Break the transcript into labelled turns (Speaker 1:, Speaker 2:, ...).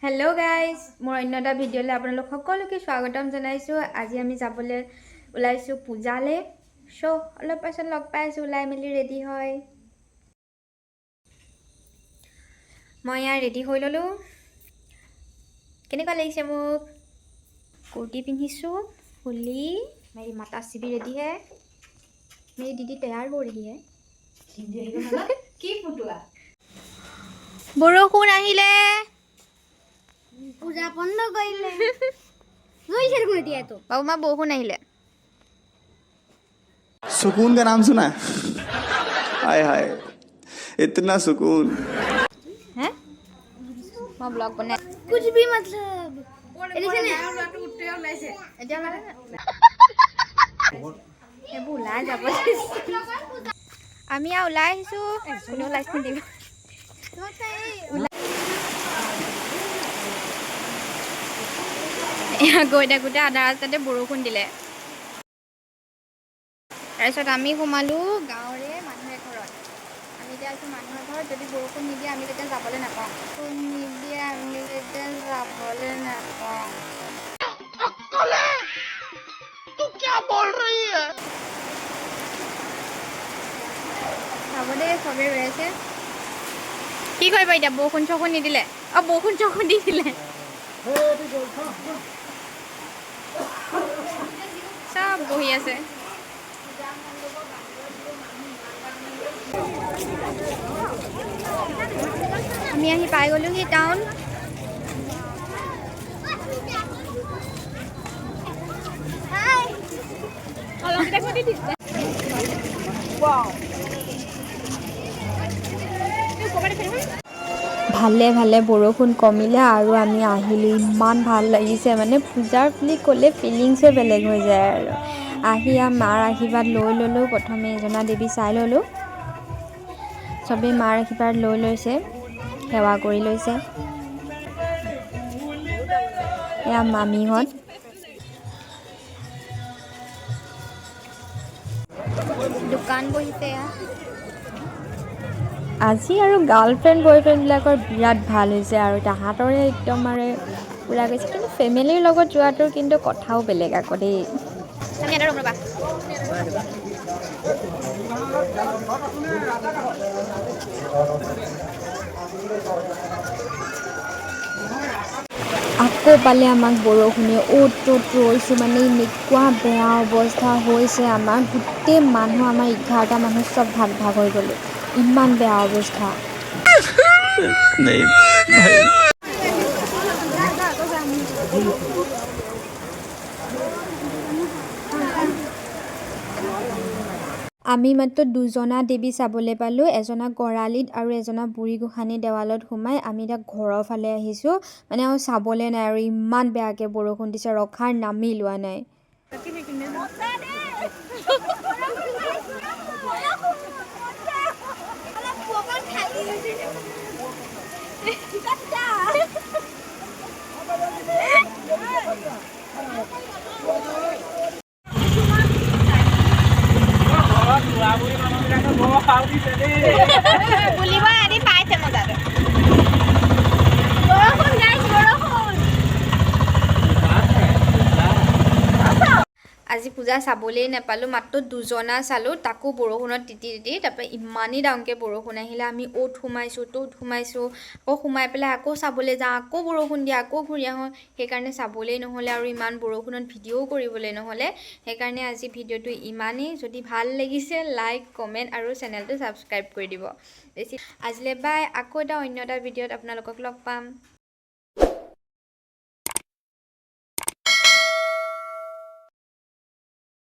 Speaker 1: Hello guys मोर अन्य এটা ভিডিঅ'লৈ আপোনালোক সকলোকে স্বাগতম জনাইছো। আজি আমি যাবলৈ ওলাইছো পূজালে। সো অলপ পাছত লগ পাই আছো, ওলাই মেলি ৰেডি হয়। মই ইয়াৰ ৰেডি হৈ ললো। কেনেকুৱা লাগিছে মোক? कुर्ती पिन्हिसु, फुली। मेरी माता भी रेडी है। मेरी दीदी तैयार हो रही है। বৰষুণ আহিলে,
Speaker 2: पूजा बंद कइले जोई शेर को दिया तो
Speaker 1: बाबू माँ बरষুণ আহিলে।
Speaker 3: सुकून का नाम सुना है? हाय हाय इतना सुकून
Speaker 1: हैं? मैं ब्लॉग बना
Speaker 2: कुछ भी मतलब
Speaker 1: এইবোৰ ওলাই যাব আমি আৰু ওলাই আহিছোঁ। কোনে ওলাইছে দিব গৈ থাকোঁতে আধা ৰাস্তাতে বৰষুণ দিলে। তাৰপিছত আমি সোমালোঁ গাঁৱৰে মানুহ ঘৰত। আমি এতিয়া আছোঁ মানুহৰ ঘৰত। যদি বৰষুণ নিদিয়ে আমি তেতিয়া যাবলৈ নাপাওঁ। নিদিয়ে আমি তেতিয়া যাবলৈ নাপাওঁ। চাব দেই, চবেই ৰৈ আছে। কি কৰিবা এতিয়া? বৰষুণ চৰষুণ নিদিলে? অঁ, বৰষুণ চৰষুণ দি দিলে। চব বহি আছে। আমি আহি পাই গ'লোহি টাউন। ভালে ভালে বৰষুণ কমিলে আৰু আমি আহিলোঁ। ইমান ভাল লাগিছে, মানে পূজাৰ বুলি ক'লে ফিলিংছে বেলেগ হৈ যায় আৰু। আহি মাৰ আশীৰ্বাদ লৈ ল'লোঁ। প্ৰথমে এজনা দেৱী চাই ল'লোঁ। চবেই মাৰ আশীৰ্বাদ লৈ লৈছে, সেৱা কৰি লৈছে। এয়া মামীহঁত। দোকান বহিছে এয়া। আজি আৰু গাৰ্লফ্ৰেণ্ড বয়ফ্ৰেণ্ডবিলাকৰ বিৰাট ভাল হৈছে আৰু তাহাঁতৰে একদম আৰু পূৰা গৈছে। কিন্তু ফেমিলিৰ লগত যোৱাটোৰ কিন্তু কথাও বেলেগ আকৌ দেই। আমি এটা ৰ'বা। আকৌ পালে আমাক বৰষুণে। অ'ত ত'ত ৰৈছোঁ, মানে এনেকুৱা বেয়া অৱস্থা হৈছে আমাৰ। গোটেই মানুহ আমাৰ 11টা মানুহ চব ভাগ ভাগ হৈ গ'লোঁ। ইমান বেয়া অৱস্থা। আমি মাত্ৰ দুজনা দেৱী চাবলৈ পালোঁ। এজনা গড়ালিত আৰু এজনা বুঢ়ী গোসাঁনী দেৱালত সোমাই। আমি এতিয়া ঘৰৰ ফালে আহিছোঁ, মানে আৰু চাবলৈ নাই আৰু। ইমান বেয়াকৈ বৰষুণ দিছে, ৰখাৰ নামেই লোৱা নাই। বুলিব আদি পাইছে মজাটো। আজি পূজা চাবলৈই নাপালোঁ, মাত্ৰ দুজনা চালোঁ, তাকো বৰষুণত তিতি তিতি। তাৰপৰা ইমানেই ডাঙৰকৈ বৰষুণ আহিলে, আমি অ'ত সোমাইছোঁ ত'ত সোমাইছোঁ। আকৌ সোমাই পেলাই আকৌ চাবলৈ যাওঁ, আকৌ বৰষুণ দিয়ে, আকৌ ঘূৰি আহোঁ। সেইকাৰণে চাবলৈই নহ'লে আৰু ইমান বৰষুণত ভিডিঅ'ও কৰিবলৈ নহ'লে। সেইকাৰণে আজি ভিডিঅ'টো ইমানেই। যদি ভাল লাগিছে লাইক, কমেণ্ট আৰু চেনেলটো ছাবস্ক্ৰাইব কৰি দিব। আজিলৈ বাই। আকৌ অন্য এটা ভিডিঅ'ত আপোনালোকক লগ পাম।